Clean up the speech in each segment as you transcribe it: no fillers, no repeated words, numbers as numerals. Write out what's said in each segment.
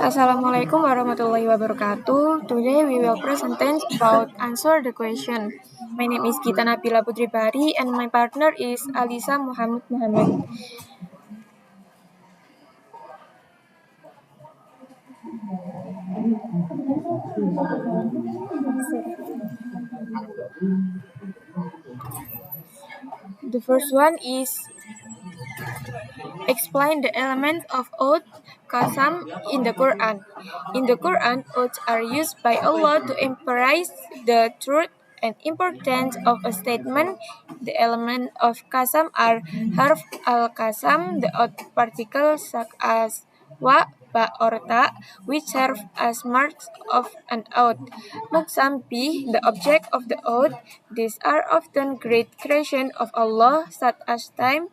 Assalamualaikum warahmatullahi wabarakatuh. Today we will present about answer the question. My name is Gita Nabila Putri Bahri and my partner is Alisha Mohammed. The first one is explain the elements of oath, qasam in the Quran. In the Quran, oaths are used by Allah to emphasize the truth and importance of a statement. The elements of qasam are harf al-qasam, the oath particles such as wa, ba, or ta, which serve as marks of an oath. Muqsam bi, the object of the oath. These are often great creation of Allah, such as time,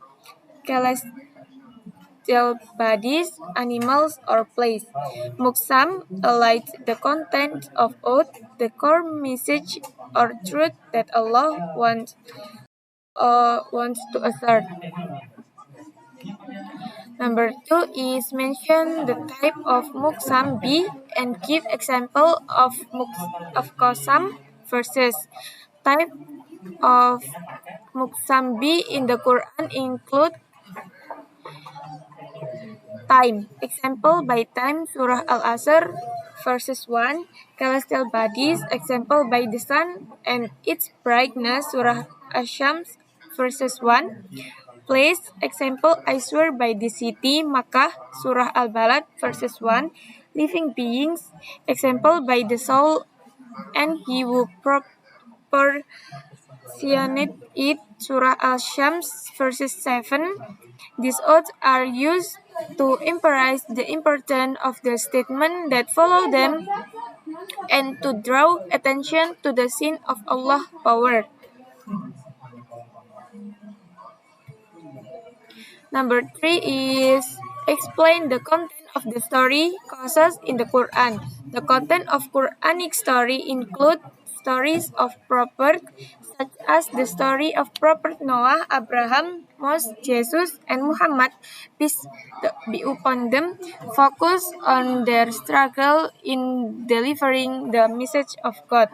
celestial bodies, animals, or place. Muksam highlights the content of oath, the core message or truth that Allah wants to assert. Number two is mention the type of muksam be and give example of kosam verses. Type of muksam be in the Quran include time. Example by time Surah Al-Asr verses 1. Celestial bodies. Example by the sun and its brightness Surah Ash-Shams verses 1. Place. Example I swear by the city Makkah Surah Al-Balad verses 1. Living beings. Example by the soul and he who proportionate it Surah Al-Shams verses 7. These oaths are used to emphasize the importance of the statement that follow them and to draw attention to the sin of Allah's power. Number three is explain the content of the story causes in the Quran. The content of Quranic story include stories of prophets such as the story of Prophet Noah, Abraham, Moses, Jesus, and Muhammad, peace be upon them, focus on their struggle in delivering the message of God.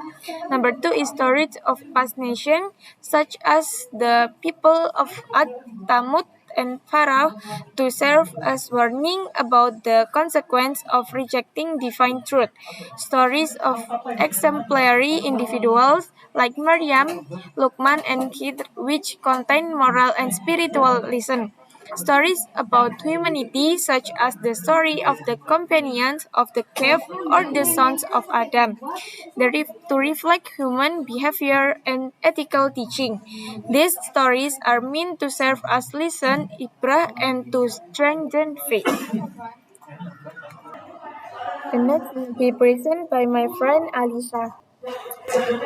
Number two is stories of past nations such as the people of Ad, Tamud, and Pharaoh to serve as warning about the consequence of rejecting divine truth. Stories of exemplary individuals like Maryam, Luqman, and Khidr, which contain moral and spiritual lessons. Stories about humanity, such as the story of the companions of the cave or the sons of Adam, to reflect human behavior and ethical teaching. These stories are meant to serve as lesson, ibrah, and to strengthen faith. The next will be presented by my friend Alisha.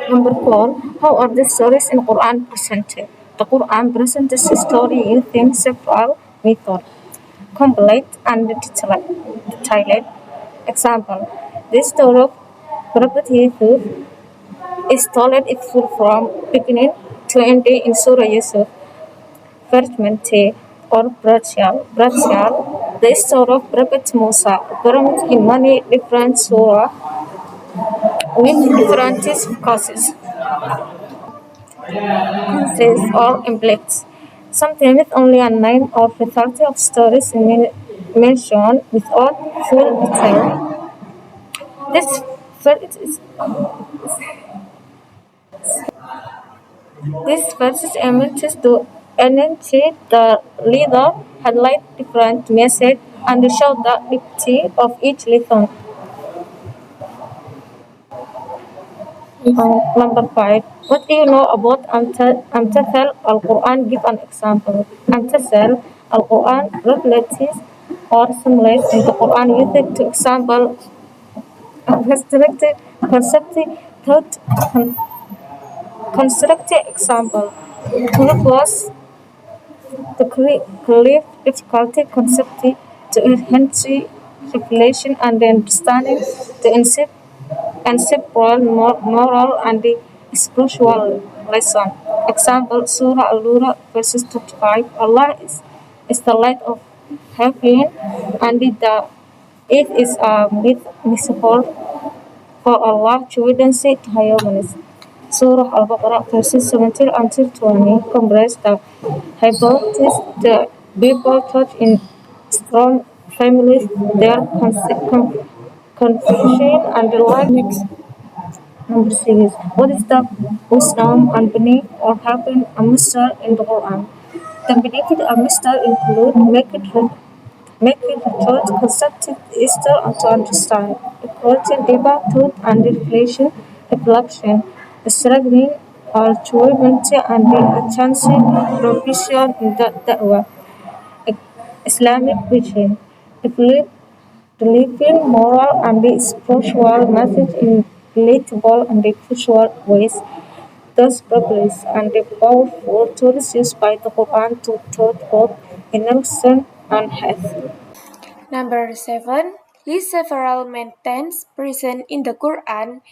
Number 4. How are the stories in Quran presented? The Quran presents the story using several methods, complete and detailed. Example: the story of Prophet Yusuf is told in full from beginning to end in Surah Yusuf, verse 20, or Brachial. The story of Prophet Musa occurs in many different surah with different causes. Says or implies. Sometimes only a name or faculty of stories mentioned without full detail. This verse is aimed to enunciate the leader, highlight different messages, and show the depth of each lesson. Number 5. What do you know about Amtathal al-Quran? Give an example. Amtathal al-Quran reflects or simulates in the Quran used to example constructed thought constructed example. Two plus the clear difficulty concept to enhance revelation and understanding to inseparable moral and spiritual lesson. Example: Surah Al-Lura verses 35. Allah is the light of heaven and the It is a myth metaphor for Allah chosen to humans. Surah Al-Baqarah verses 17 until 20 comprises the hypothesis that people taught in strong families their confusion and life. Next. Number 6. What is the wisdom and beneath or happen a master in the Quran? The benefit a master include making the thought constructive easier to understand, equality, debate, thought and reflection, struggling or achievement and a chance provision in the da'wah. Islamic vision, develop delivering moral and spiritual message in relatable and visual ways. Thus, purpose and the powerful tools used by the Quran to taught both innocent and health. Number 7. List several main tenets present in the Quran.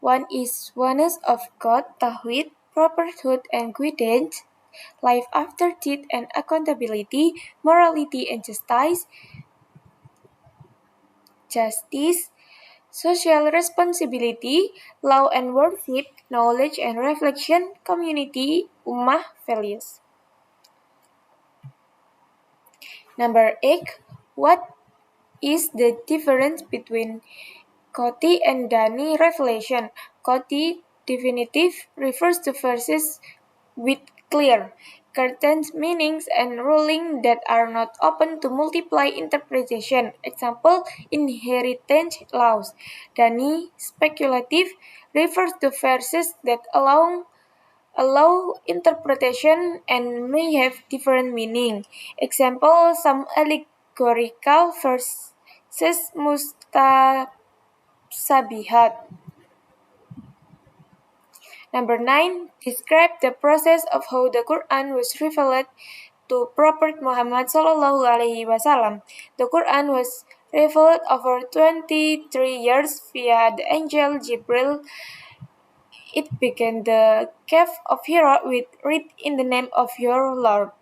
One is oneness of God, Tawhid, properhood and guidance, life after death and accountability, morality and justice, social responsibility, law and worship, knowledge and reflection, community, ummah, values. Number 8. What is the difference between Koti and Dani revelation? Koti definitive refers to verses with clear, curtains meanings and ruling that are not open to multiply interpretation. Example, inheritance laws. Dani speculative refers to verses that allow interpretation and may have different meaning. Example, some allegorical verses mustasabihat. Number 9. Describe the process of how the Quran was revealed to Prophet Muhammad sallallahu alaihi wasallam. The Quran was revealed over 23 years via the angel Jibril. It began the cave of Hira with "Read in the name of your Lord."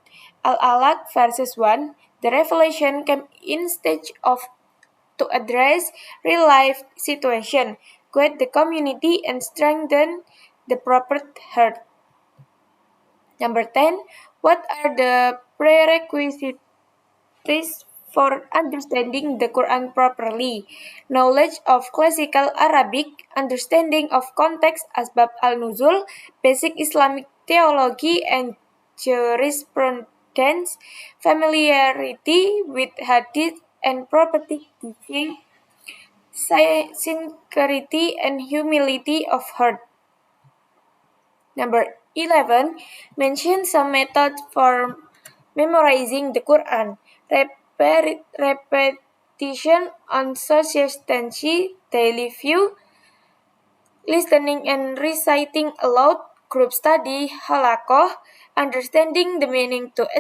Al-Alaq verses 1. The revelation came in stage of to address real-life situation, guide the community, and strengthen the proper heart. Number 10. What are the prerequisites for understanding the Quran properly? Knowledge of classical Arabic, understanding of context asbab al-nuzul, basic Islamic theology and jurisprudence, familiarity with hadith and prophetic teaching, sincerity and humility of heart. Number 11. Mention some methods for memorizing the Quran. Repetition on consistency, daily view, listening and reciting aloud, group study, halakoh, understanding the meaning to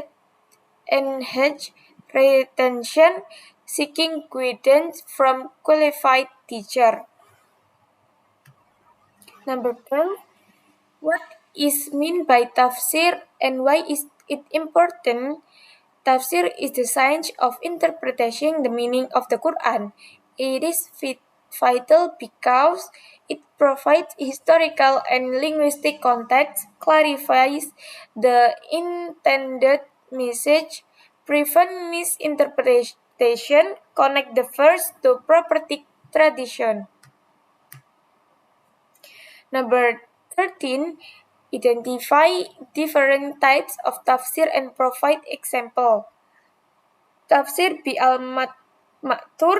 enhance retention, seeking guidance from qualified teacher. Number 12. What is meant by tafsir and why is it important? Tafsir is the science of interpreting the meaning of the Quran. It is vital because it provides historical and linguistic context, clarifies the intended message, prevent misinterpretation, connect the verse to prophetic tradition. Number 13. Identify different types of tafsir and provide example. Tafsir bi-al-Ma'thur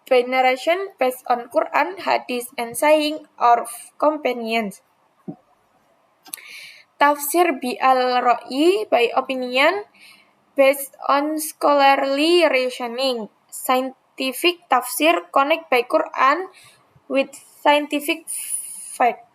by narration based on Quran, hadith, and saying or companions. Tafsir bi-al-Ra'yi by opinion based on scholarly reasoning. Scientific tafsir connect by Quran with scientific fact.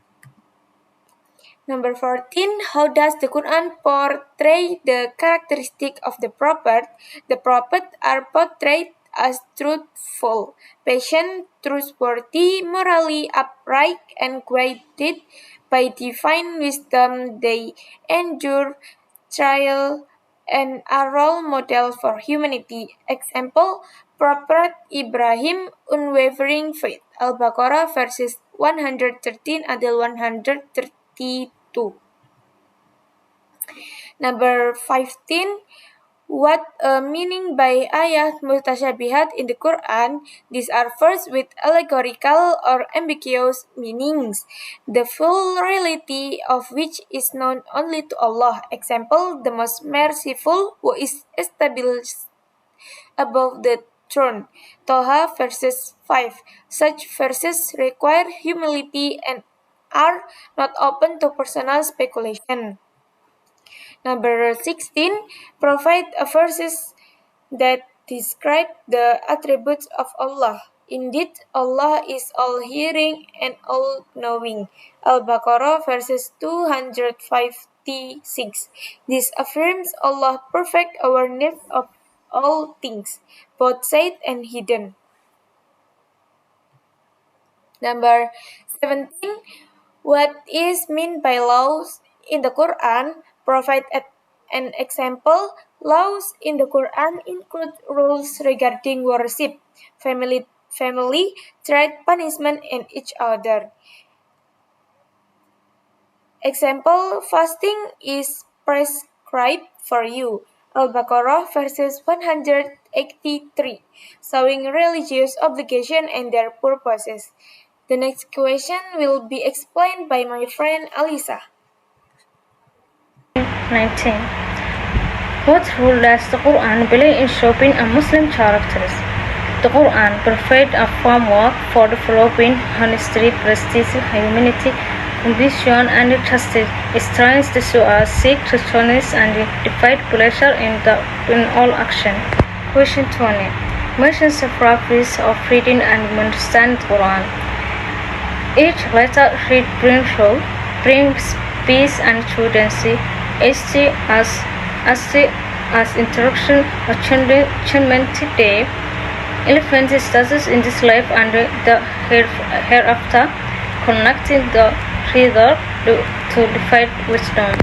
Number 14. How does the Quran portray the characteristic of the prophet? The prophets are portrayed as truthful, patient, trustworthy, morally upright, and guided by divine wisdom. They endure trial and are role model for humanity. Example, Prophet Ibrahim unwavering faith. Al-Baqarah verses 113 until 132. Number 15. What a meaning by ayat mutasyabihat in the Quran. These are words with allegorical or ambiguous meanings, the full reality of which is known only to Allah. Example, the most merciful who is established above the throne. Toha verses 5. Such verses require humility and are not open to personal speculation. Number 16. Provide verses that describe the attributes of Allah. Indeed, Allah is all-hearing and all-knowing. Al-Baqarah verses 256. This affirms Allah's perfect awareness of all things, both sight and hidden. Number 17. What is meant by laws in the Quran? Provide an example. Laws in the Quran include rules regarding worship, family, trade, punishment, and each other. Example, fasting is prescribed for you. Al-Baqarah verses 183, showing religious obligation and their purposes. The next question will be explained by my friend Alisha. 19. What role does the Quran play in shaping a Muslim characters? The Quran provides a framework for developing honesty, prestige, humanity, ambition, and justice. It trains the to seek truthfulness and defy pleasure in all action. Question 20. Mention several ways of reading and understanding the Quran. Each letter read brings peace and prudency. ST as introduction, achievement day, elephant status in this life and the hereafter, connecting the reader to divine wisdom.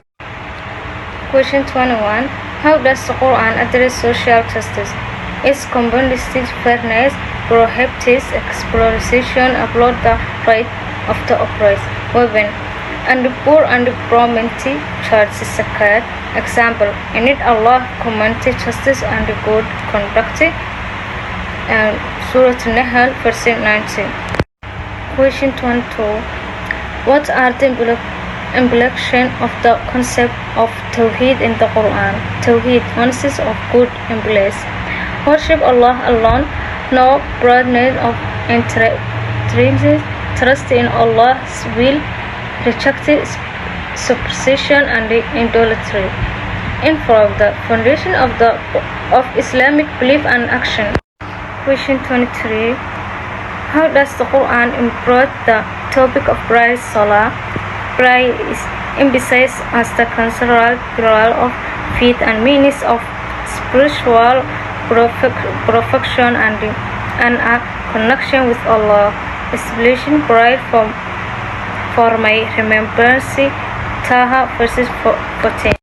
Question 21. How does the Quran address social justice? Its combines fairness, prohibits exploitation, uphold the right of the oppressed, women, and the poor and the prominent charges zakat. Example, in it Allah commanded justice and good conduct. And Surah An-Nahl verse 19. Question 22. What are the implications of the concept of Tawheed in the Quran? Tawheed consists of good and bliss. Worship Allah alone, no broadening of interest, trust in Allah's will, rejected superstition and idolatry. Inform the foundation of Islamic belief and action. Question 23. How does the Quran improve the topic of prayer, salah? Prayer is emphasized as the central pillar of faith and means of spiritual perfection and a connection with Allah. Establishing prayer for my remembrance. Taha verses 14.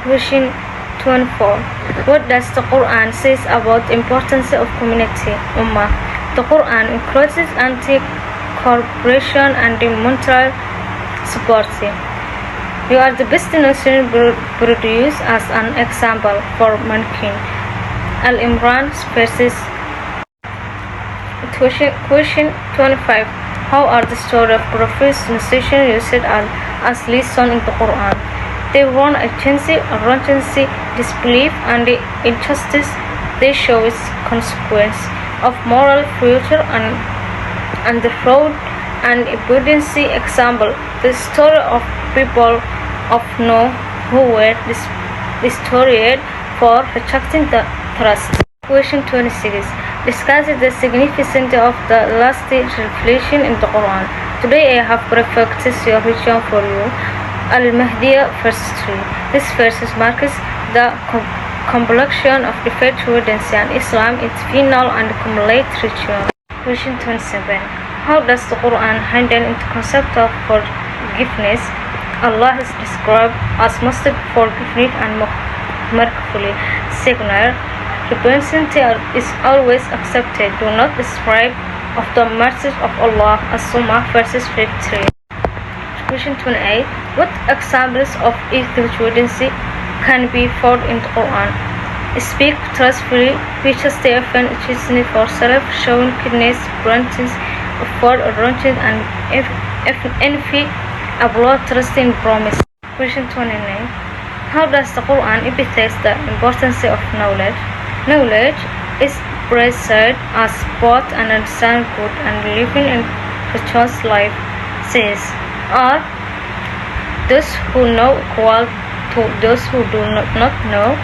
Question 24. What does the Quran say about the importance of community, ummah? The Quran encourages anti-cooperation and mutual support. You are the best nation produced as an example for mankind. Al-Imran verses. Question 25. How are the story of Prophet's nation used as lesson in the Quran? They warn against arrogancy, disbelief, and injustice. They show its consequence of moral future and the fraud and impudence. Example, the story of people of Noah who were destroyed for rejecting the trust. Question 26. Discuss the significance of the last revelation in the Quran. Today I have perfected your vision for you. Al-Mahdiya verse 3. This verse marks the completion of the faith redemption and Islam, its final and complete religion. Question 27. How does the Quran handle into concept of forgiveness? Allah is described as most forgiving and mercifully. Signal Repentance is always accepted. Do not strive of the mercy of Allah. As-Sumah verses 53. Question 28. What examples of equality can be found in the Quran? Speak trustfully, which is often chosen for self, showing kindness, granting for arrangement, and if envy, abroad trusting promise. Question 29. How does the Quran emphasize the importance of knowledge? Knowledge is preserved as both an understand good and living in virtuous life, says, are those who know equal to those who do not know.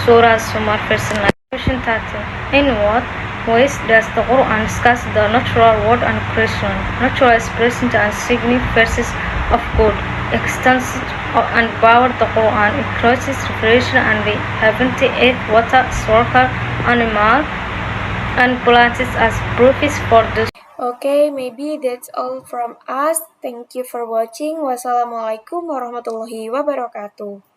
Surah Zumar verse 9. Question 30. In what ways does the Quran discuss the natural world and creation? Natural is present and significant verses of good. Extensive and power the Quran includes revelation and the heavenly earth, water, circle, animal, and plants as proofs for this. Okay, maybe that's all from us. Thank you for watching. Wassalamualaikum warahmatullahi wabarakatuh.